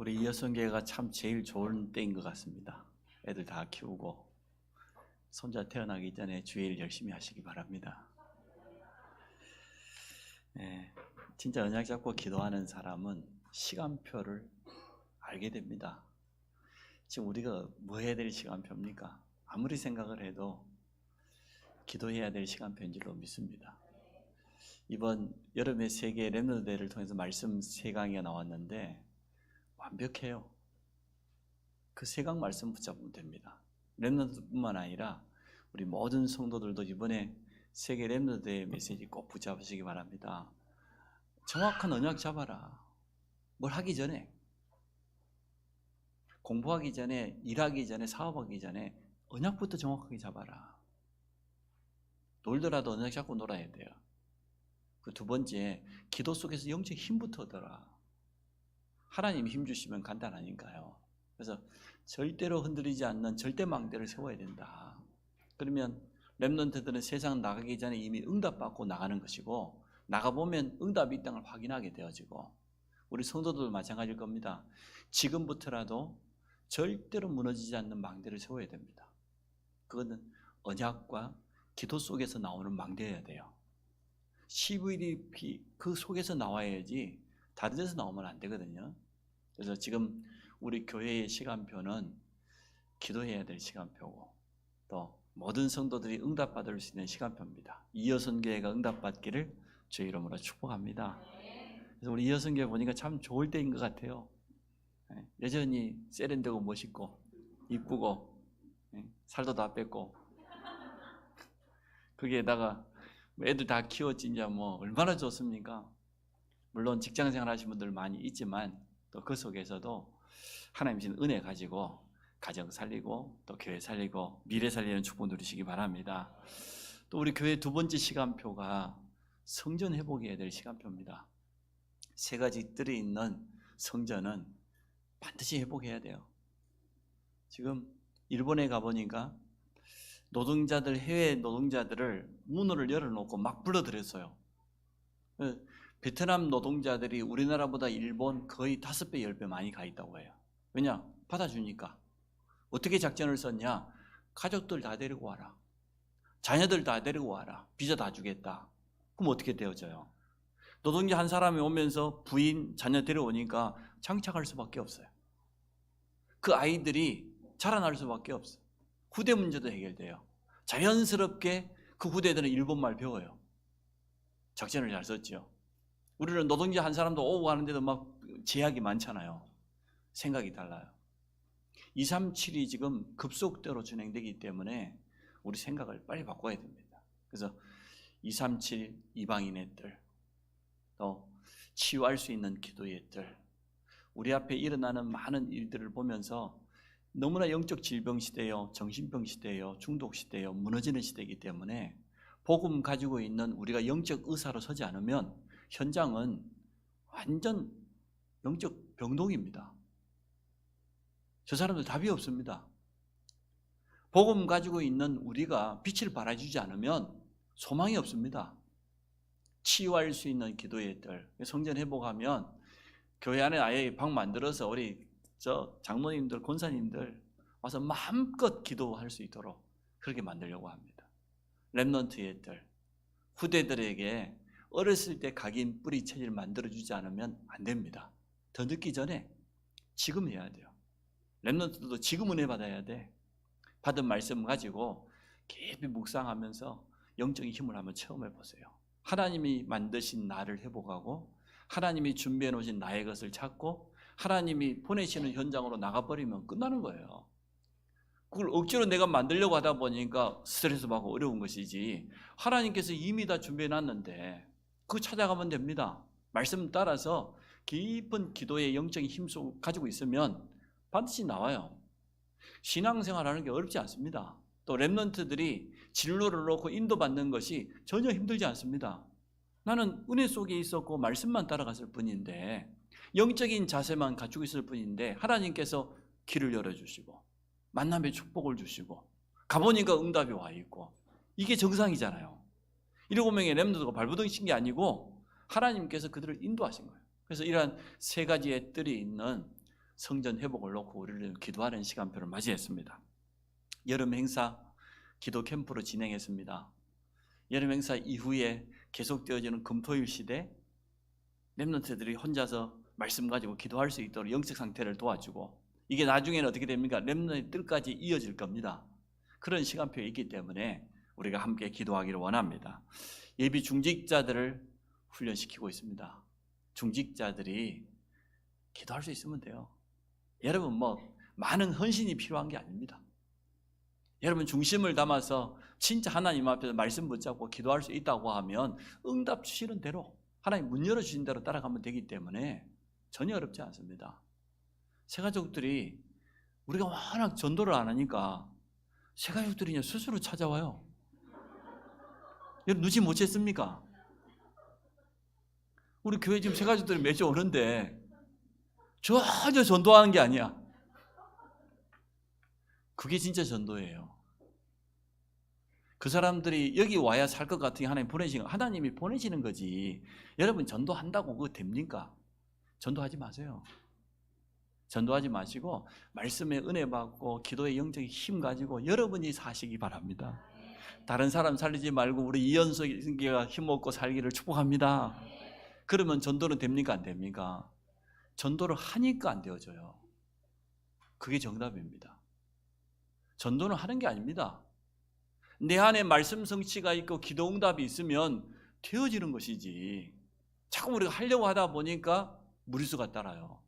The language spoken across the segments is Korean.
우리 이어성계가 참 제일 좋은 때인 것 같습니다. 애들 다 키우고 손자 태어나기 전에 주일 열심히 하시기 바랍니다. 진짜 언약 잡고 기도하는 사람은 시간표를 알게 됩니다. 지금 우리가 뭐 해야 될 시간표입니까? 아무리 생각을 해도 기도해야 될 시간표인 줄로 믿습니다. 이번 여름의 세계 렘넌트 대회를 통해서 말씀 3강이 나왔는데 완벽해요. 그 3강 말씀 붙잡으면 됩니다. 렘넌트뿐만 아니라 우리 모든 성도들도 이번에 세계 렘넌트 대회 메시지 꼭 붙잡으시기 바랍니다. 정확한 언약 잡아라. 뭘 하기 전에, 공부하기 전에, 일하기 전에, 사업하기 전에 언약부터 정확하게 잡아라. 놀더라도 언약 잡고 놀아야 돼요. 그 두 번째, 기도 속에서 영적 힘부터 얻어라. 하나님이 힘 주시면 간단하니까요. 그래서 절대로 흔들리지 않는 절대망대를 세워야 된다. 그러면 렘넌트들은 세상 나가기 전에 이미 응답받고 나가는 것이고, 나가보면 응답이 있다는 걸 확인하게 되어지고, 우리 성도들도 마찬가지일 겁니다. 지금부터라도 절대로 무너지지 않는 망대를 세워야 됩니다. 그거는 언약과 기도 속에서 나오는 망대여야 돼요. CVDP 그 속에서 나와야지 다른 데서 나오면 안 되거든요. 그래서 지금 우리 교회의 시간표는 기도해야 될 시간표고, 또 모든 성도들이 응답받을 수 있는 시간표입니다. 이어선교회가 응답받기를 주의 이름으로 축복합니다. 그래서 우리 이어선교회 보니까 참 좋을 때인 것 같아요. 여전히 세련되고 멋있고 이쁘고 살도 다 뺐고, 거기에다가 애들 다 키웠지 이제 뭐 얼마나 좋습니까? 물론 직장생활 하시는 분들 많이 있지만 또 그 속에서도 하나님 주신 은혜 가지고 가정 살리고 또 교회 살리고 미래 살리는 축복 누리시기 바랍니다. 또 우리 교회 두 번째 시간표가 성전 회복해야 될 시간표입니다. 3가지 뜰이 있는 성전은 반드시 회복해야 돼요. 지금 일본에 가보니까 노동자들, 해외 노동자들을 문을 열어놓고 막 불러들였어요. 베트남 노동자들이 우리나라보다 일본 거의 5배, 10배 많이 가 있다고 해요. 왜냐? 받아주니까. 어떻게 작전을 썼냐? 가족들 다 데리고 와라. 자녀들 다 데리고 와라. 비자 다 주겠다. 그럼 어떻게 되어져요? 노동자 한 사람이 오면서 부인, 자녀 데려오니까 장착할 수밖에 없어요. 그 아이들이 자라날 수밖에 없어요. 후대 문제도 해결돼요. 자연스럽게 그 후대들은 일본말 배워요. 작전을 잘 썼죠. 우리는 노동자 한 사람도 오고 가는데도 막 제약이 많잖아요. 생각이 달라요. 237이 지금 급속도로 진행되기 때문에 우리 생각을 빨리 바꿔야 됩니다. 그래서 237 이방인의 뜰, 또 치유할 수 있는 기도의 뜰, 우리 앞에 일어나는 많은 일들을 보면서 너무나 영적 질병 시대요, 정신병 시대요, 중독 시대요, 무너지는 시대이기 때문에 복음 가지고 있는 우리가 영적 의사로 서지 않으면 현장은 완전 영적 병동입니다. 저 사람들 답이 없습니다. 복음 가지고 있는 우리가 빛을 발해주지 않으면 소망이 없습니다. 치유할 수 있는 기도의 뜰, 성전 회복하면 교회 안에 아예 방 만들어서 우리 장로님들, 권사님들 와서 마음껏 기도할 수 있도록 그렇게 만들려고 합니다. 렘넌트의 뜰, 후대들에게 어렸을 때 각인 뿌리 체질 만들어주지 않으면 안 됩니다. 더 늦기 전에 지금 해야 돼요. 렘넌트도 지금 은혜 받아야 돼. 받은 말씀 가지고 깊이 묵상하면서 영적인 힘을 한번 체험해 보세요. 하나님이 만드신 나를 회복하고 하나님이 준비해 놓으신 나의 것을 찾고 하나님이 보내시는 현장으로 나가버리면 끝나는 거예요. 그걸 억지로 내가 만들려고 하다 보니까 스트레스 받고 어려운 것이지, 하나님께서 이미 다 준비해 놨는데 그거 찾아가면 됩니다. 말씀 따라서 깊은 기도의 영적인 힘 속 가지고 있으면 반드시 나와요. 신앙생활하는 게 어렵지 않습니다. 또 렘넌트들이 진로를 놓고 인도받는 것이 전혀 힘들지 않습니다. 나는 은혜 속에 있었고 말씀만 따라갔을 뿐인데, 영적인 자세만 갖추고 있을 뿐인데 하나님께서 길을 열어주시고 만남의 축복을 주시고 가보니까 응답이 와 있고, 이게 정상이잖아요. 7명의 렘넌트가 발버둥 친 게 아니고 하나님께서 그들을 인도하신 거예요. 그래서 이러한 3가지의 뜰이 있는 성전 회복을 놓고 우리를 기도하는 시간표를 맞이했습니다. 여름 행사 기도 캠프로 진행했습니다. 여름 행사 이후에 계속되어지는 금토일 시대 렘넌트들이 혼자서 말씀 가지고 기도할 수 있도록 영적 상태를 도와주고, 이게 나중에는 어떻게 됩니까? 렘넌트의 뜰까지 이어질 겁니다. 그런 시간표에 있기 때문에 우리가 함께 기도하기를 원합니다. 예비 중직자들을 훈련시키고 있습니다. 중직자들이 기도할 수 있으면 돼요. 여러분 많은 헌신이 필요한 게 아닙니다. 여러분 중심을 담아서 진짜 하나님 앞에서 말씀 붙잡고 기도할 수 있다고 하면 응답 주시는 대로, 하나님 문 열어주신 대로 따라가면 되기 때문에 전혀 어렵지 않습니다. 새가족들이 우리가 워낙 전도를 안 하니까 새가족들이 그냥 스스로 찾아와요. 여러분 눈치 못 챘습니까? 우리 교회 지금 새가족들이 매주 오는데 전혀 전도하는 게 아니야. 그게 진짜 전도예요. 그 사람들이 여기 와야 살 것 같으니 하나님이 보내시는 거지. 여러분 전도한다고 그거 됩니까? 전도하지 마세요. 전도하지 마시고 말씀의 은혜 받고 기도의 영적인 힘 가지고 여러분이 사시기 바랍니다. 다른 사람 살리지 말고 우리 이현석이가 힘없고 살기를 축복합니다. 그러면 전도는 됩니까? 안 됩니까? 전도를 하니까 안 되어져요. 그게 정답입니다. 전도는 하는 게 아닙니다. 내 안에 말씀 성취가 있고 기도 응답이 있으면 되어지는 것이지, 자꾸 우리가 하려고 하다 보니까 무리수가 따라요.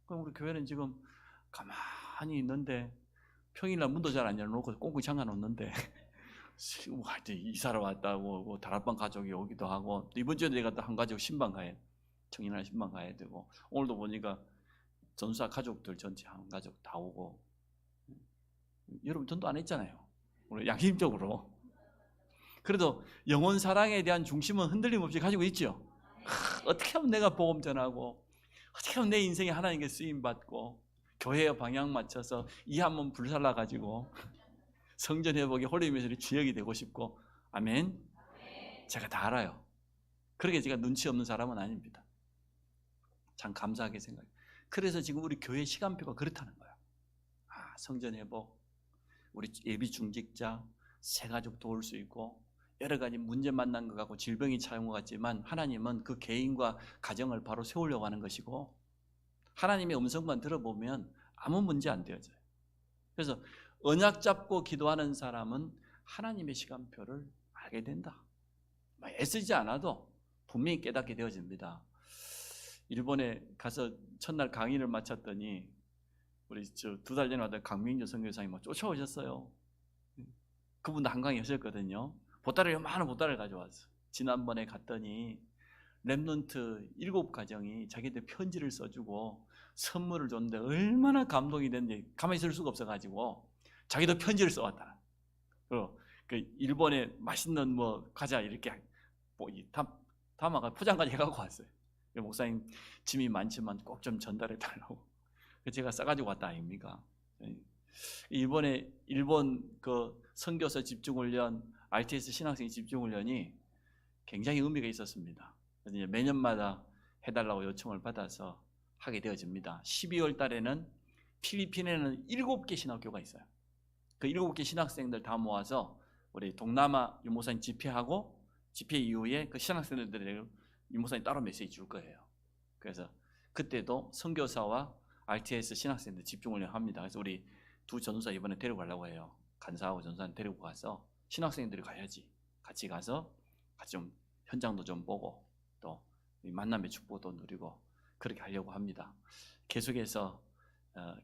그럼 우리 교회는 지금 가만히 있는데 평일날 문도 잘 안 열어놓고 꽁꽁 잠가 놓는데 이사를 왔다고 다락방 가족이 오기도 하고, 이번 주에 내가 또 한 가족 신방 가야, 청년할 신방 가야 되고, 오늘도 보니까 전사 가족들 전체 한 가족 다 오고. 여러분 전도 안 했잖아요. 오늘 양심적으로. 그래도 영혼 사랑에 대한 중심은 흔들림 없이 가지고 있죠. 어떻게 하면 내가 복음 전하고, 어떻게 하면 내 인생에 하나님께 쓰임 받고, 교회의 방향 맞춰서 이 한 몸 불살라 가지고 성전 회복의 홀리미스의 주역이 되고 싶고. 아멘. 제가 다 알아요. 그렇게 제가 눈치 없는 사람은 아닙니다. 참 감사하게 생각해요. 그래서 지금 우리 교회 시간표가 그렇다는 거예요. 성전 회복, 우리 예비 중직자, 새가족 도울 수 있고, 여러 가지 문제 만난 것 같고 질병이 찾아온 것 같지만 하나님은 그 개인과 가정을 바로 세우려고 하는 것이고, 하나님의 음성만 들어보면 아무 문제 안 되어져요. 그래서 언약 잡고 기도하는 사람은 하나님의 시간표를 알게 된다. 애쓰지 않아도 분명히 깨닫게 되어집니다. 일본에 가서 첫날 강의를 마쳤더니 우리 2달 전에 왔던 강민주 선교사님이 막 쫓아오셨어요. 그분도 한강에 오셨거든요. 보따리, 많은 보따리를 가져왔어. 지난번에 갔더니 렘넌트 7가정이 자기들 편지를 써주고 선물을 줬는데 얼마나 감동이 됐는데 가만히 있을 수가 없어가지고 자기도 편지를 써왔다. 그리고 그 일본에 맛있는 과자 이렇게 담아가 포장까지 해갖고 왔어요. 목사님 짐이 많지만 꼭 좀 전달해 달라고. 제가 싸가지고 왔다 아닙니까? 이번에 일본 그 선교사 집중훈련, RTS 신학생 집중훈련이 굉장히 의미가 있었습니다. 그래서 이제 매년마다 해달라고 요청을 받아서 하게 되어집니다. 12월 달에는 필리핀에는 7개 신학교가 있어요. 그 7개 신학생들 다 모아서 우리 동남아 유모사님 집회하고, 집회 이후에 그 신학생들에게 유모사님 따로 메시지 줄 거예요. 그래서 그때도 선교사와 RTS 신학생들 집중훈련 합니다. 그래서 우리 두 전도사 이번에 데리고 가려고 해요. 간사하고 전도사님 데리고 가서 신학생들이 가야지. 같이 가서 같이 좀 현장도 좀 보고 또 만남의 축복도 누리고 그렇게 하려고 합니다. 계속해서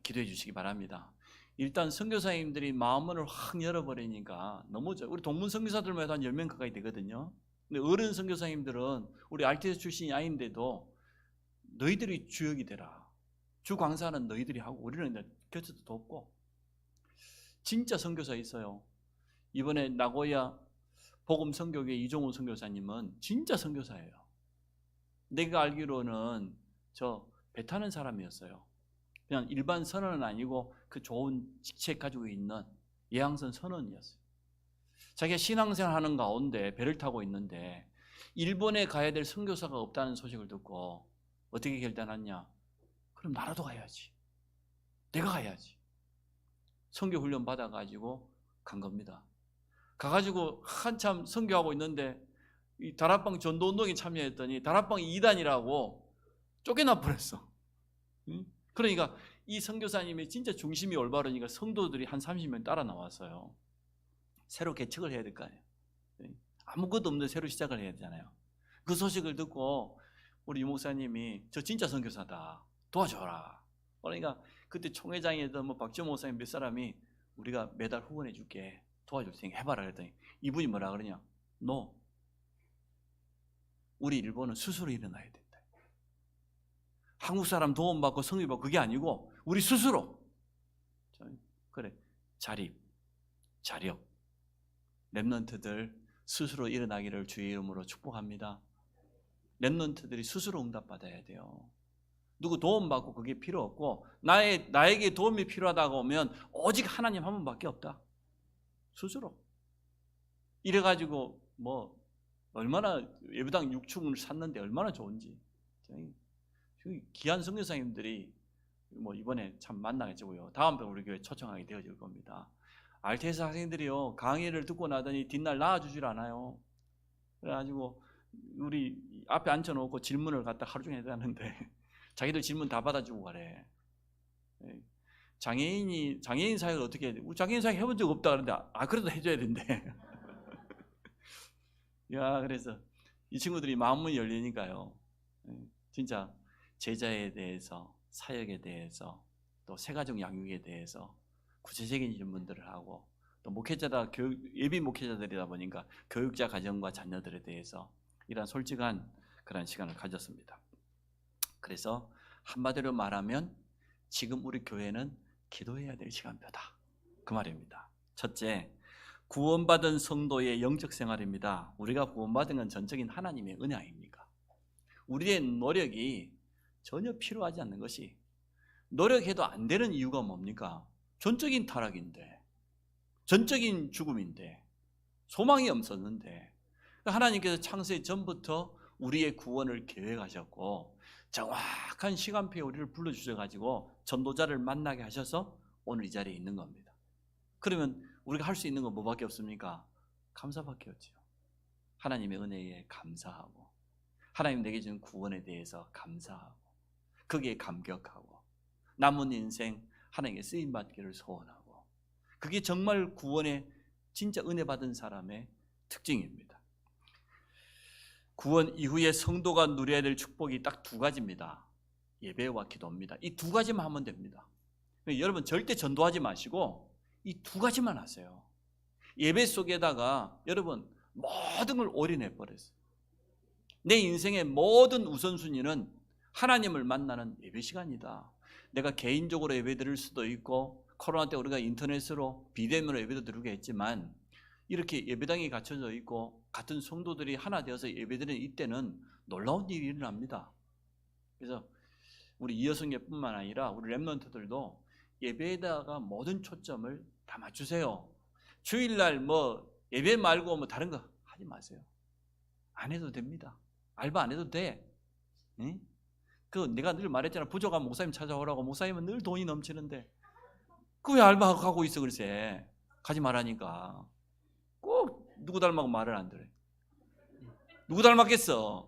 기도해 주시기 바랍니다. 일단 선교사님들이 마음문을 확 열어버리니까 너무 우리 동문 선교사들만 해도 한 10명 가까이 되거든요. 근데 어른 선교사님들은 우리 RTS 출신이 아닌데도 너희들이 주역이 되라. 주 강사는 너희들이 하고 우리는 곁에도 돕고. 진짜 선교사 있어요. 이번에 나고야 복음 선교회 이종훈 선교사님은 진짜 선교사예요. 내가 알기로는 저 배 타는 사람이었어요. 그냥 일반 선원은 아니고 그 좋은 직책 가지고 있는 예항선 선원이었어요. 자기가 신앙생활 하는 가운데 배를 타고 있는데 일본에 가야 될 선교사가 없다는 소식을 듣고 어떻게 결단했냐? 그럼 나라도 가야지. 내가 가야지. 선교 훈련 받아가지고 간 겁니다. 가가지고 한참 선교하고 있는데 이 다락방 전도운동에 참여했더니 다락방 2단이라고 쫓겨나 버렸어. 그러니까 이 선교사님이 진짜 중심이 올바르니까 성도들이 한 30명 따라 나왔어요. 새로 개척을 해야 될 거 아니에요. 아무것도 없는데 새로 시작을 해야 되잖아요. 그 소식을 듣고 우리 유 목사님이 저 진짜 선교사다, 도와줘라. 그러니까 그때 총회장이던 뭐 박지원 목사님 몇 사람이 우리가 매달 후원해 줄게, 도와줄 테니까 해봐라 그랬더니 이분이 뭐라 그러냐? 너 우리 일본은 스스로 일어나야 된다. 한국 사람 도움받고 성교받고 그게 아니고 우리 스스로. 그래, 자립, 자력, 렘넌트들 스스로 일어나기를 주의 이름으로 축복합니다. 렘넌트들이 스스로 응답받아야 돼요. 누구 도움받고 그게 필요 없고 나에게 도움이 필요하다고 하면 오직 하나님 한 분밖에 없다. 스스로. 이래가지고 뭐 얼마나 예배당 6층을 샀는데 얼마나 좋은지. 귀한 선교사님들이 뭐 이번에 참 만나가지고요. 다음번에 우리 교회 초청하게 되어질 겁니다. RTS 학생들이요, 강의를 듣고 나더니 뒷날 나와주질 않아요. 그래가지고 우리 앞에 앉혀놓고 질문을 갖다 하루 종일 해대는데 자기들 질문 다 받아주고 가래. 장애인 사역을 어떻게 해야 돼? 장애인 사역 해본 적 없다 그러는데 그래도 해줘야 된대. 야, 그래서 이 친구들이 마음문이 열리니까요. 진짜 제자에 대해서, 사역에 대해서, 또 새가족 양육에 대해서 구체적인 질문들을 하고, 또 목회자다, 예비 목회자들이다 보니까 교육자 가정과 자녀들에 대해서 이런 솔직한 그런 시간을 가졌습니다. 그래서 한마디로 말하면 지금 우리 교회는 기도해야 될 시간표다, 그 말입니다. 첫째, 구원받은 성도의 영적 생활입니다. 우리가 구원받은 건 전적인 하나님의 은혜 아닙니까? 우리의 노력이 전혀 필요하지 않는 것이, 노력해도 안 되는 이유가 뭡니까? 전적인 타락인데, 전적인 죽음인데, 소망이 없었는데, 하나님께서 창세 전부터 우리의 구원을 계획하셨고 정확한 시간표에 우리를 불러주셔가지고 전도자를 만나게 하셔서 오늘 이 자리에 있는 겁니다. 그러면 우리가 할 수 있는 건 뭐밖에 없습니까? 감사밖에 없죠. 하나님의 은혜에 감사하고, 하나님 내게 주는 구원에 대해서 감사하고, 거기에 감격하고, 남은 인생 하나님께 쓰임받기를 소원하고, 그게 정말 구원에 진짜 은혜 받은 사람의 특징입니다. 구원 이후에 성도가 누려야 될 축복이 딱 두 가지입니다. 예배와 기도입니다. 이 두 가지만 하면 됩니다. 여러분 절대 전도하지 마시고 이 두 가지만 하세요. 예배 속에다가 여러분 모든 걸 올인해 버렸어요. 내 인생의 모든 우선순위는 하나님을 만나는 예배 시간이다. 내가 개인적으로 예배 드릴 수도 있고, 코로나 때 우리가 인터넷으로 비대면으로 예배도 드리게 했지만, 이렇게 예배당이 갖춰져 있고 같은 성도들이 하나 되어서 예배드리는 이때는 놀라운 일이 일어납니다. 그래서 우리 이여성교뿐만 아니라 우리 렘넌트들도 예배에다가 모든 초점을 다 맞추세요. 주일날 뭐 예배 말고 뭐 다른 거 하지 마세요. 안 해도 됩니다. 알바 안 해도 돼. 응? 그 내가 늘 말했잖아. 부족한 목사님 찾아오라고. 목사님은 늘 돈이 넘치는데 그 왜 알바하고 가고 있어 글쎄. 가지 말라니까. 꼭 누구 닮아고 말을 안 들어요. 누구 닮았겠어?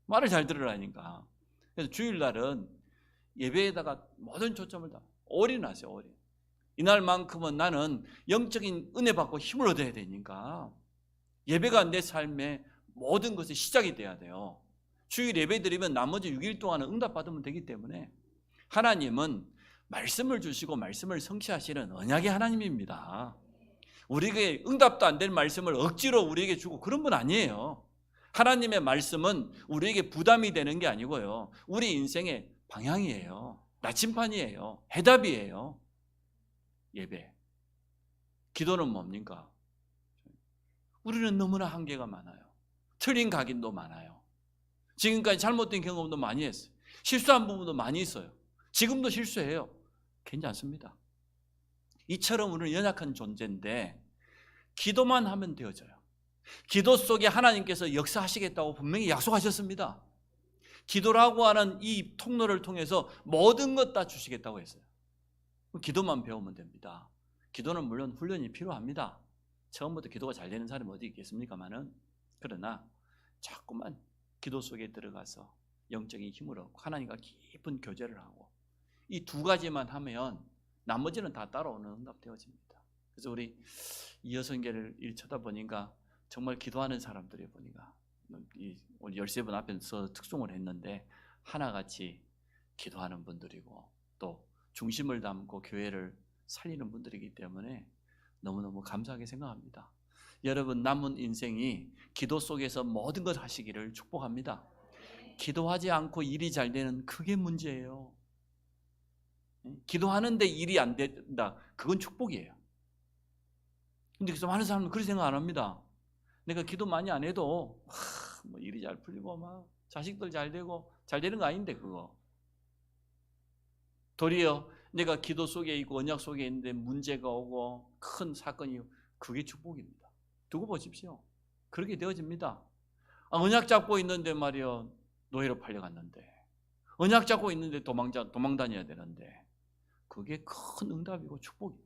말을 잘 들으라니까. 그래서 주일날은 예배에다가 모든 초점을 다 올인하세요. 올인. 이날만큼은 나는 영적인 은혜 받고 힘을 얻어야 되니까 예배가 내 삶의 모든 것의 시작이 돼야 돼요. 주일 예배 드리면 나머지 6일 동안은 응답받으면 되기 때문에 하나님은 말씀을 주시고 말씀을 성취하시는 언약의 하나님입니다. 우리에게 응답도 안 될 말씀을 억지로 우리에게 주고 그런 분 아니에요. 하나님의 말씀은 우리에게 부담이 되는 게 아니고요, 우리 인생의 방향이에요. 나침판이에요. 해답이에요. 예배. 기도는 뭡니까? 우리는 너무나 한계가 많아요. 틀린 각인도 많아요. 지금까지 잘못된 경험도 많이 했어요. 실수한 부분도 많이 있어요. 지금도 실수해요. 괜찮습니다. 이처럼 우리는 연약한 존재인데 기도만 하면 되어져요. 기도 속에 하나님께서 역사하시겠다고 분명히 약속하셨습니다. 기도라고 하는 이 통로를 통해서 모든 것 다 주시겠다고 했어요. 기도만 배우면 됩니다. 기도는 물론 훈련이 필요합니다. 처음부터 기도가 잘 되는 사람이 어디 있겠습니까마는. 그러나 자꾸만 기도 속에 들어가서 영적인 힘을 얻고 하나님과 깊은 교제를 하고 이 두 가지만 하면 나머지는 다 따라오는 응답되어집니다. 그래서 우리 이여성계를 쳐다보니까 정말 기도하는 사람들이 보니까 우리 13분 앞에서 특송을 했는데 하나같이 기도하는 분들이고 또 중심을 담고 교회를 살리는 분들이기 때문에 너무너무 감사하게 생각합니다. 여러분 남은 인생이 기도 속에서 모든 것 하시기를 축복합니다. 기도하지 않고 일이 잘 되는 그게 문제예요. 기도하는데 일이 안 된다, 그건 축복이에요. 근데 그래서 많은 사람은 그렇게 생각 안 합니다. 내가 기도 많이 안 해도 뭐 일이 잘 풀리고 막 자식들 잘 되고 잘 되는 거 아닌데 그거. 도리어 내가 기도 속에 있고 언약 속에 있는데 문제가 오고 큰 사건이, 그게 축복입니다. 두고 보십시오. 그렇게 되어집니다. 언약 잡고 있는데 말이요, 노예로 팔려갔는데, 언약 잡고 있는데 도망 다녀야 되는데, 그게 큰 응답이고 축복입니다.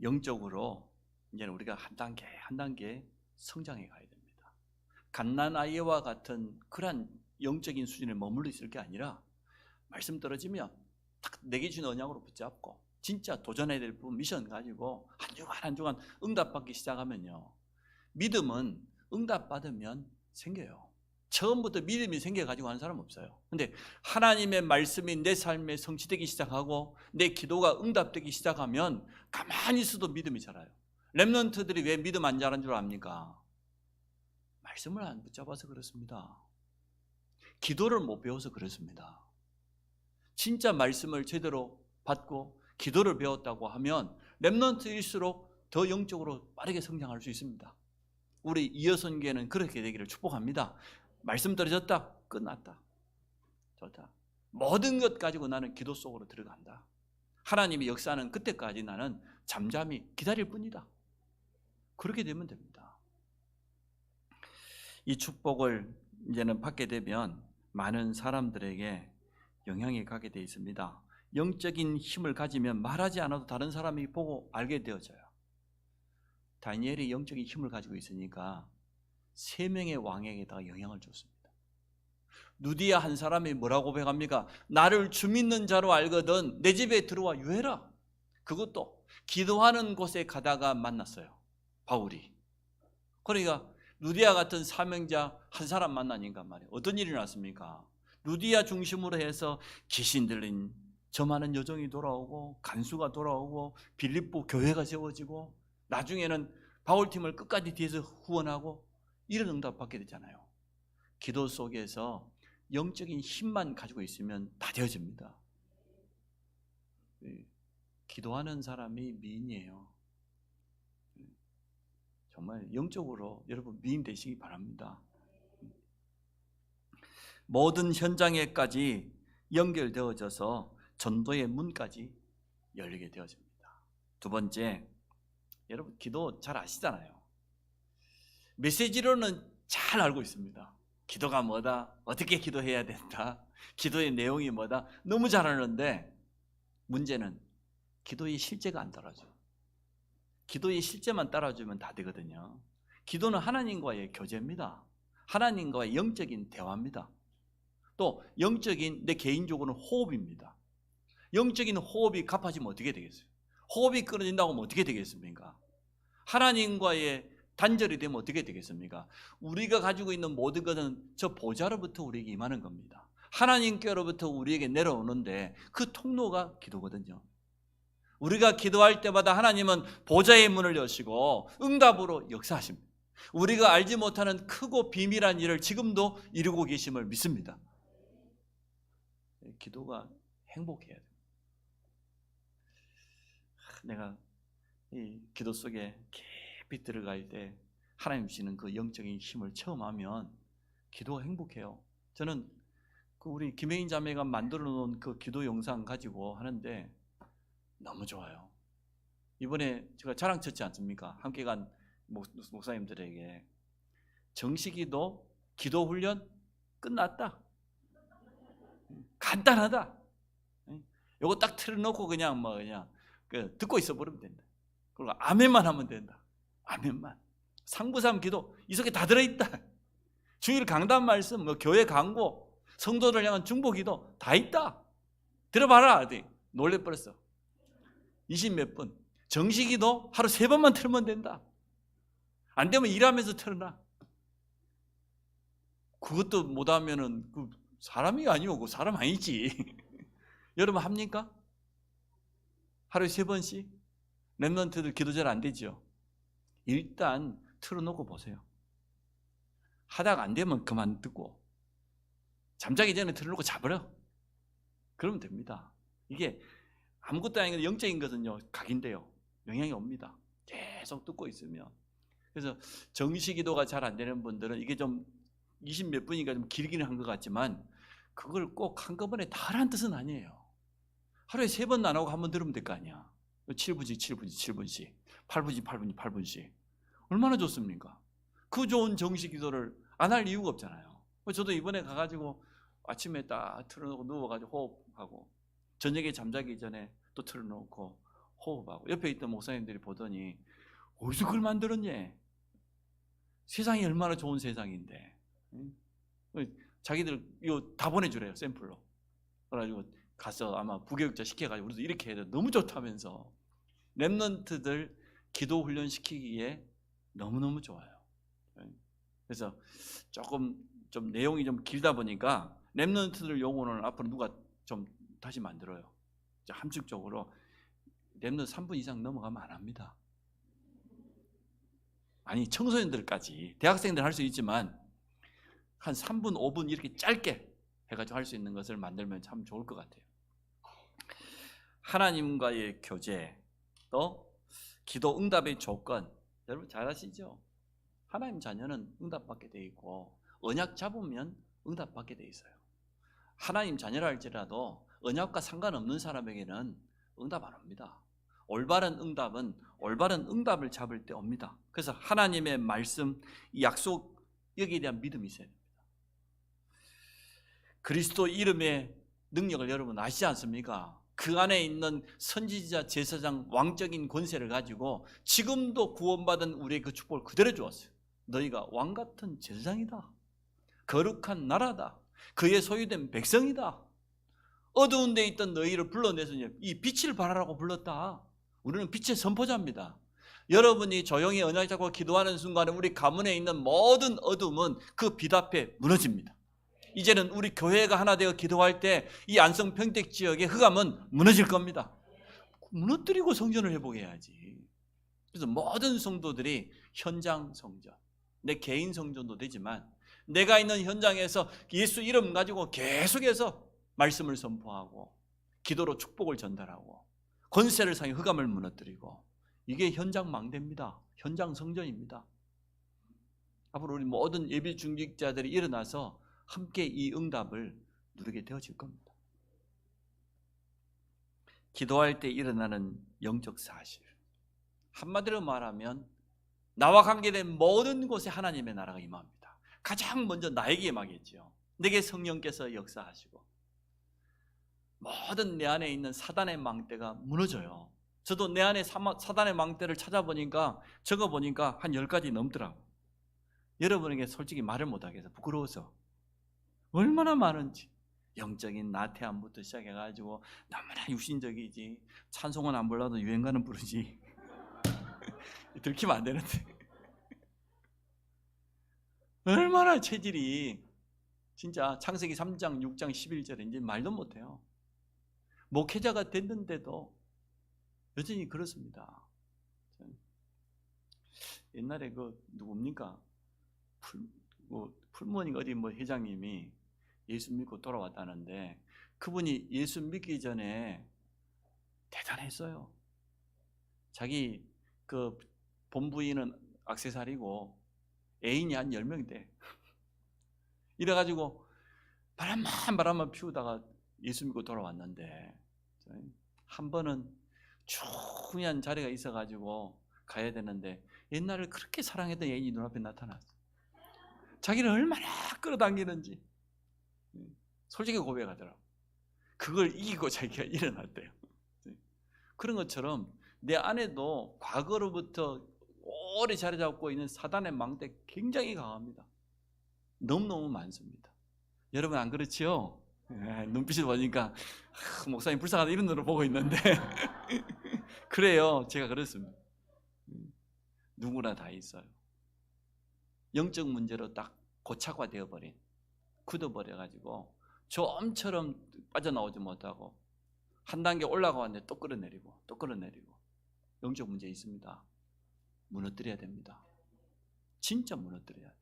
영적으로 이제는 우리가 한 단계 성장해 가야 됩니다. 갓난 아이와 같은 그런 영적인 수준에 머물러 있을 게 아니라 말씀 떨어지면 딱 내게 주는 언약으로 붙잡고 진짜 도전해야 될 부분 미션 가지고 한 주간 응답받기 시작하면요, 믿음은 응답받으면 생겨요. 처음부터 믿음이 생겨가지고 하는 사람 없어요. 근데 하나님의 말씀이 내 삶에 성취되기 시작하고 내 기도가 응답되기 시작하면 가만히 있어도 믿음이 자라요. 렘넌트들이 왜 믿음 안 자란 줄 압니까? 말씀을 안 붙잡아서 그렇습니다. 기도를 못 배워서 그렇습니다. 진짜 말씀을 제대로 받고 기도를 배웠다고 하면 렘넌트일수록 더 영적으로 빠르게 성장할 수 있습니다. 우리 이여선교회는 그렇게 되기를 축복합니다. 말씀 떨어졌다, 끝났다, 좋다. 모든 것 가지고 나는 기도 속으로 들어간다. 하나님의 역사는 그때까지 나는 잠잠히 기다릴 뿐이다. 그렇게 되면 됩니다. 이 축복을 이제는 받게 되면 많은 사람들에게 영향이 가게 되어 있습니다. 영적인 힘을 가지면 말하지 않아도 다른 사람이 보고 알게 되어져요. 다니엘이 영적인 힘을 가지고 있으니까 3명의 왕에게다가 영향을 줬습니다. 누디아 한 사람이 뭐라고 고백합니까? 나를 주 믿는 자로 알거든 내 집에 들어와 유해라. 그것도 기도하는 곳에 가다가 만났어요, 바울이. 그러니까 누디아 같은 사명자 한 사람 만나니까 말이에요, 어떤 일이 났습니까? 누디아 중심으로 해서 귀신 들린 저 많은 여종이 돌아오고 간수가 돌아오고 빌립보 교회가 세워지고 나중에는 바울팀을 끝까지 뒤에서 후원하고 이런 응답 받게 되잖아요. 기도 속에서 영적인 힘만 가지고 있으면 다 되어집니다. 기도하는 사람이 미인이에요. 정말 영적으로 여러분 미인 되시기 바랍니다. 모든 현장에까지 연결되어져서 전도의 문까지 열리게 되어집니다. 두 번째, 여러분 기도 잘 아시잖아요. 메시지로는 잘 알고 있습니다. 기도가 뭐다, 어떻게 기도해야 된다, 기도의 내용이 뭐다, 너무 잘 아는데 문제는 기도의 실제가 안 따라줘요. 기도의 실제만 따라주면 다 되거든요. 기도는 하나님과의 교제입니다. 하나님과의 영적인 대화입니다. 또 영적인 내 개인적으로는 호흡입니다. 영적인 호흡이 가빠지면 어떻게 되겠어요? 호흡이 끊어진다고 하면 어떻게 되겠습니까? 하나님과의 단절이 되면 어떻게 되겠습니까? 우리가 가지고 있는 모든 것은 저 보좌로부터 우리에게 임하는 겁니다. 하나님께로부터 우리에게 내려오는데 그 통로가 기도거든요. 우리가 기도할 때마다 하나님은 보좌의 문을 여시고 응답으로 역사하십니다. 우리가 알지 못하는 크고 비밀한 일을 지금도 이루고 계심을 믿습니다. 기도가 행복해야 돼요. 내가 이 기도 속에 깊이 들어갈 때 하나님 주시는 그 영적인 힘을 체험하면 기도가 행복해요. 저는 그 우리 김혜인 자매가 만들어 놓은 그 기도 영상 가지고 하는데 너무 좋아요. 이번에 제가 자랑 쳤지 않습니까? 함께 간 목사님들에게 정식기도, 기도훈련 끝났다. 간단하다. 요거 딱 틀어놓고 그냥 듣고 있어 버리면 된다. 그리고 아멘만 하면 된다. 아멘만. 상부삼 기도 이 속에 다 들어있다. 주일 강단 말씀, 교회 강고, 성도들 향한 중보 기도 다 있다. 들어봐라. 놀래버렸어. 20몇 분. 정식기도 하루 3번만 틀면 된다. 안 되면 일하면서 틀어놔. 그것도 못하면은 사람이 아니고 그 사람 아니지. 여러분 합니까? 하루에 3번씩? 랩런트들 기도 잘 안 되죠? 일단 틀어놓고 보세요. 하다가 안 되면 그만 듣고, 잠자기 전에 틀어놓고 자버려. 그러면 됩니다. 이게 아무것도 아닌 영적인 것은요, 각인돼요. 영향이 옵니다. 계속 듣고 있으면. 그래서 정시 기도가 잘 안 되는 분들은 이게 좀 20몇 분이니까 좀 길기는 한 것 같지만, 그걸 꼭 한꺼번에 다 하라는 뜻은 아니에요. 하루에 3번 나누고 한 번 들으면 될 거 아니야. 7분씩 7분씩 7분씩 8분씩 8분씩 8분씩 얼마나 좋습니까? 그 좋은 정식 기도를 안 할 이유가 없잖아요. 저도 이번에 가가지고 아침에 딱 틀어놓고 누워가지고 호흡하고, 저녁에 잠자기 전에 또 틀어놓고 호흡하고, 옆에 있던 목사님들이 보더니 어디서 그걸 만들었냐? 세상이 얼마나 좋은 세상인데. 자기들 이거 다 보내주래요, 샘플로. 그래가지고 가서 아마 부교육자 시켜가지고 우리도 이렇게 해야 돼. 너무 좋다면서. 랩런트들 기도 훈련 시키기에 너무너무 좋아요. 그래서 좀 내용이 좀 길다 보니까 랩런트들 용어는 앞으로 누가 좀 다시 만들어요. 함축적으로 랩런트 3분 이상 넘어가면 안 합니다. 아니, 청소년들까지, 대학생들 할 수 있지만 한 3분, 5분 이렇게 짧게 해가지고 할 수 있는 것을 만들면 참 좋을 것 같아요. 하나님과의 교제, 또 기도 응답의 조건, 여러분 잘 아시죠? 하나님 자녀는 응답받게 돼 있고, 언약 잡으면 응답받게 돼 있어요. 하나님 자녀라 할지라도 언약과 상관없는 사람에게는 응답 안 옵니다. 올바른 응답은 올바른 응답을 잡을 때 옵니다. 그래서 하나님의 말씀, 약속, 여기에 대한 믿음이 있어야 됩니다. 그리스도 이름의 능력을 여러분 아시지 않습니까? 그 안에 있는 선지자, 제사장, 왕적인 권세를 가지고 지금도 구원받은 우리의 그 축복을 그대로 주었어요. 너희가 왕같은 제사장이다. 거룩한 나라다. 그의 소유된 백성이다. 어두운 데 있던 너희를 불러내서 이 빛을 발하라고 불렀다. 우리는 빛의 선포자입니다. 여러분이 조용히 언약 잡고 기도하는 순간에 우리 가문에 있는 모든 어둠은 그 빛 앞에 무너집니다. 이제는 우리 교회가 하나 되어 기도할 때 이 안성 평택 지역의 흑암은 무너질 겁니다. 무너뜨리고 성전을 회복해 야지. 그래서 모든 성도들이 현장 성전, 내 개인 성전도 되지만 내가 있는 현장에서 예수 이름 가지고 계속해서 말씀을 선포하고 기도로 축복을 전달하고 권세를 사용해 흑암을 무너뜨리고, 이게 현장 망대입니다. 현장 성전입니다. 앞으로 우리 모든 예비 중직자들이 일어나서 함께 이 응답을 누리게 되어질 겁니다. 기도할 때 일어나는 영적 사실, 한마디로 말하면 나와 관계된 모든 곳에 하나님의 나라가 임합니다. 가장 먼저 나에게 임하겠죠. 내게 성령께서 역사하시고 모든 내 안에 있는 사단의 망대가 무너져요. 저도 내 안에 사단의 망대를 찾아보니까, 적어보니까 한 10가지 넘더라고요. 여러분에게 솔직히 말을 못하겠어요. 부끄러워서. 얼마나 많은지. 영적인 나태함부터 시작해가지고 너무나 육신적이지, 찬송은 안 불러도 유행가는 부르지. 들키면 안 되는데. 얼마나 체질이 진짜 창세기 3장 6장 11절에 이제 말도 못해요. 목회자가 됐는데도 여전히 그렇습니다. 옛날에 누굽니까? 풀무원인가 어디 회장님이 예수 믿고 돌아왔다는데, 그분이 예수 믿기 전에 대단했어요. 자기 본부인은 액세서리고 애인이 한 10명 돼. 이래가지고 바람만 피우다가 예수 믿고 돌아왔는데, 한 번은 중요한 자리가 있어가지고 가야 되는데 옛날에 그렇게 사랑했던 애인이 눈앞에 나타났어. 자기를 얼마나 끌어당기는지 솔직히 고백하더라고. 그걸 이기고 자기가 일어났대요. 그런 것처럼 내 안에도 과거로부터 오래 자리 잡고 있는 사단의 망대 굉장히 강합니다. 너무너무 많습니다. 여러분 안 그렇지요? 눈빛을 보니까 목사님 불쌍하다 이런 눈으로 보고 있는데 그래요. 제가 그렇습니다. 누구나 다 있어요. 영적 문제로 딱 고착화되어 버린, 굳어버려 가지고 좀처럼 빠져나오지 못하고 한 단계 올라가는데 또 끌어내리고 또 끌어내리고. 영적 문제 있습니다. 무너뜨려야 됩니다. 진짜 무너뜨려야 돼.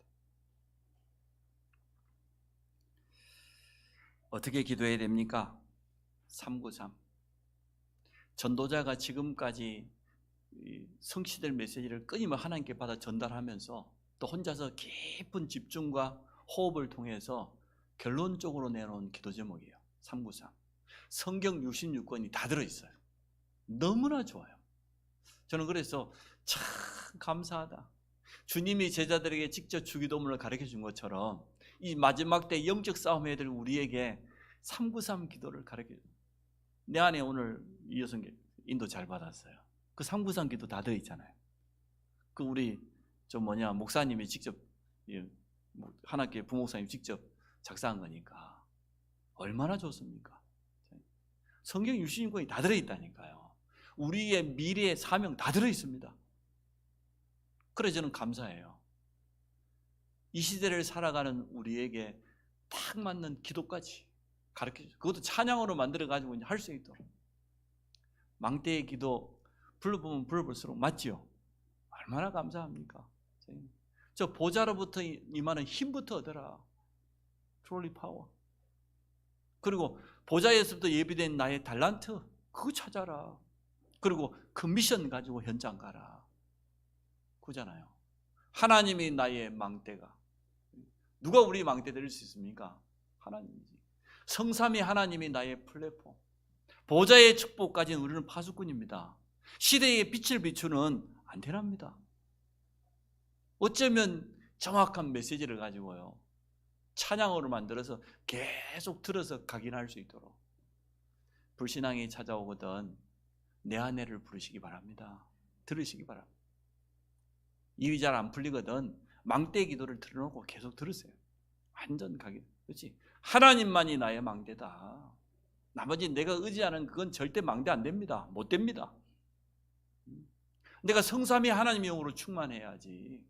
어떻게 기도해야 됩니까? 393. 전도자가 지금까지 성취될 메시지를 끊임없이 하나님께 받아 전달하면서 또 혼자서 깊은 집중과 호흡을 통해서 결론적으로 내놓은 기도 제목이에요. 393. 성경 66권이 다 들어있어요. 너무나 좋아요. 저는 그래서 참 감사하다. 주님이 제자들에게 직접 주기도문을 가르쳐 준 것처럼 이 마지막 때 영적 싸움 해야 될 우리에게 393 기도를 가르쳐 줍니다. 내 안에 오늘 이 여성 인도 잘 받았어요. 그 393 기도 다 들어있잖아요. 그 우리 목사님이 직접 하나님께 부목사님 직접 작사한 거니까 얼마나 좋습니까? 성경 66권이 다 들어있다니까요. 우리의 미래의 사명 다 들어있습니다. 그래서 저는 감사해요. 이 시대를 살아가는 우리에게 딱 맞는 기도까지 가르쳐줘요. 그것도 찬양으로 만들어가지고 할 수 있도록. 망대의 기도 불러보면 불러볼수록 맞지요? 얼마나 감사합니까? 저 보좌로부터 임하는 힘부터 얻어라. 트롤리 파워. 그리고 보좌에서부터 예비된 나의 달란트 그거 찾아라. 그리고 그 미션 가지고 현장 가라. 그잖아요. 하나님이 나의 망대가. 누가 우리 망대 될 수 있습니까? 하나님이지. 성삼위 하나님이 나의 플랫폼. 보좌의 축복까지는 우리는 파수꾼입니다. 시대의 빛을 비추는 안테나입니다. 어쩌면 정확한 메시지를 가지고요. 찬양으로 만들어서 계속 들어서 각인할 수 있도록. 불신앙이 찾아오거든 내 아내를 부르시기 바랍니다. 들으시기 바랍니다. 일이 잘 안 풀리거든 망대 기도를 틀어놓고 계속 들으세요. 완전 각인. 그렇지? 하나님만이 나의 망대다. 나머지 내가 의지하는 그건 절대 망대 안 됩니다. 못 됩니다. 내가 성삼위 하나님의 영으로 충만해야지.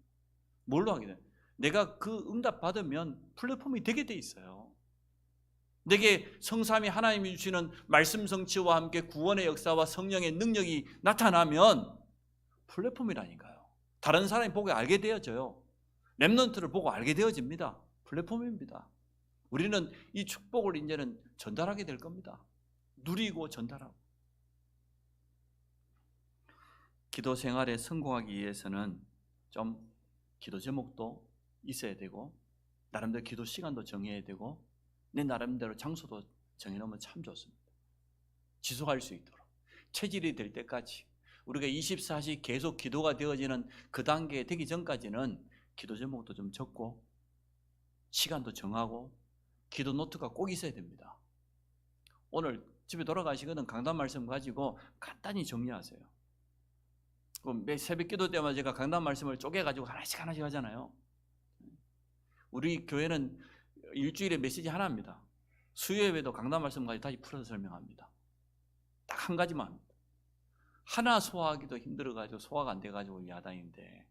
뭘로 하게 돼? 내가 그 응답 받으면 플랫폼이 되게 돼 있어요. 내게 성삼위 하나님이 주시는 말씀 성취와 함께 구원의 역사와 성령의 능력이 나타나면 플랫폼이라니까요. 다른 사람이 보고 알게 되어져요. 렘넌트를 보고 알게 되어집니다. 플랫폼입니다. 우리는 이 축복을 이제는 전달하게 될 겁니다. 누리고 전달하고. 기도 생활에 성공하기 위해서는 좀 기도 제목도 있어야 되고 나름대로 기도 시간도 정해야 되고 내 나름대로 장소도 정해놓으면 참 좋습니다. 지속할 수 있도록 체질이 될 때까지 우리가 24시 계속 기도가 되어지는 그 단계에 되기 전까지는 기도 제목도 좀 적고 시간도 정하고 기도 노트가 꼭 있어야 됩니다. 오늘 집에 돌아가시거든 강단 말씀 가지고 간단히 정리하세요. 매 새벽 기도 때마다 제가 강단 말씀을 쪼개가지고 하나씩 하잖아요. 우리 교회는 일주일에 메시지 하나입니다. 수요예배도 강단 말씀 가지고 다시 풀어서 설명합니다. 딱 한 가지만 합니다. 하나 소화하기도 힘들어가지고 소화가 안 돼가지고 야단인데,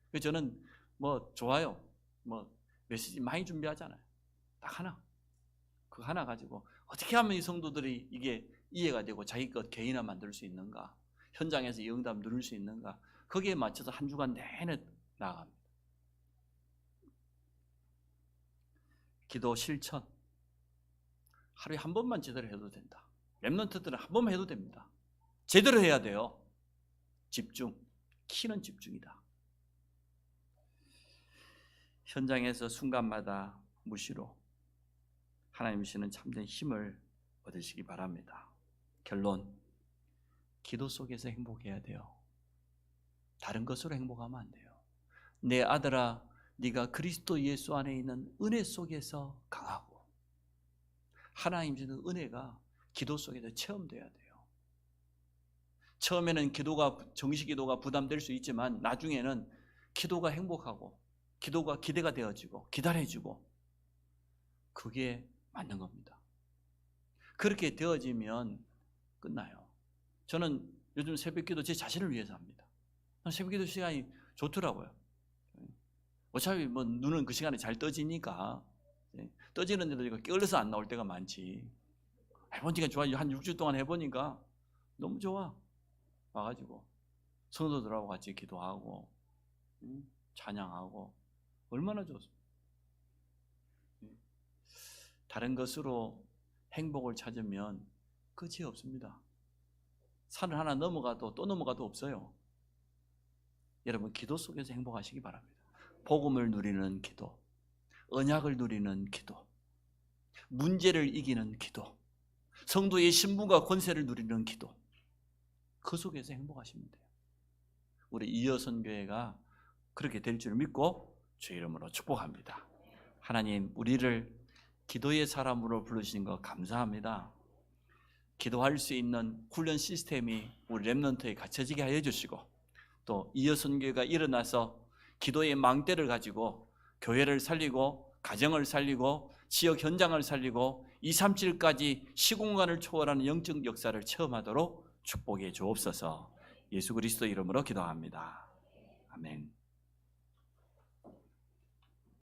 그래서 저는 좋아요. 메시지 많이 준비하잖아요. 딱 하나. 그 하나 가지고 어떻게 하면 이 성도들이 이게 이해가 되고 자기 것 개인화 만들 수 있는가, 현장에서 이 응답 누릴 수 있는가, 거기에 맞춰서 한 주간 내내 나아갑니다. 기도 실천. 하루에 한 번만 제대로 해도 된다. 렘넌트들은 한 번만 해도 됩니다. 제대로 해야 돼요. 집중. 키는 집중이다. 현장에서 순간마다 무시로 하나님 주시는 참된 힘을 얻으시기 바랍니다. 결론. 기도 속에서 행복해야 돼요. 다른 것으로 행복하면 안 돼요. 내 아들아, 네가 그리스도 예수 안에 있는 은혜 속에서 강하고, 하나님 주는 은혜가 기도 속에서 체험돼야 돼요. 처음에는 정식 기도가 부담될 수 있지만 나중에는 기도가 행복하고, 기도가 기대가 되어지고 기다려지고, 그게 맞는 겁니다. 그렇게 되어지면 끝나요. 저는 요즘 새벽기도 제 자신을 위해서 합니다. 새벽기도 시간이 좋더라고요. 어차피 뭐 눈은 그 시간에 잘 떠지니까, 떠지는 데도 깨어서 안 나올 때가 많지. 해보니까 좋아요. 한 6주 동안 해보니까 너무 좋아. 와가지고 성도들하고 같이 기도하고 찬양하고 얼마나 좋습니까? 다른 것으로 행복을 찾으면 끝이 없습니다. 산을 하나 넘어가도 또 넘어가도 없어요. 여러분, 기도 속에서 행복하시기 바랍니다. 복음을 누리는 기도, 언약을 누리는 기도, 문제를 이기는 기도, 성도의 신분과 권세를 누리는 기도, 그 속에서 행복하시면 돼요. 우리 이여선 교회가 그렇게 될 줄 믿고 주의 이름으로 축복합니다. 하나님, 우리를 기도의 사람으로 부르신 것 감사합니다. 기도할 수 있는 훈련 시스템이 우리 렘넌트에 갖춰지게 하여 주시고, 또 이여선 교회가 일어나서 기도의 망대를 가지고 교회를 살리고 가정을 살리고 지역 현장을 살리고 237까지 시공간을 초월하는 영적 역사를 체험하도록 축복해 주옵소서. 예수 그리스도 이름으로 기도합니다. 아멘.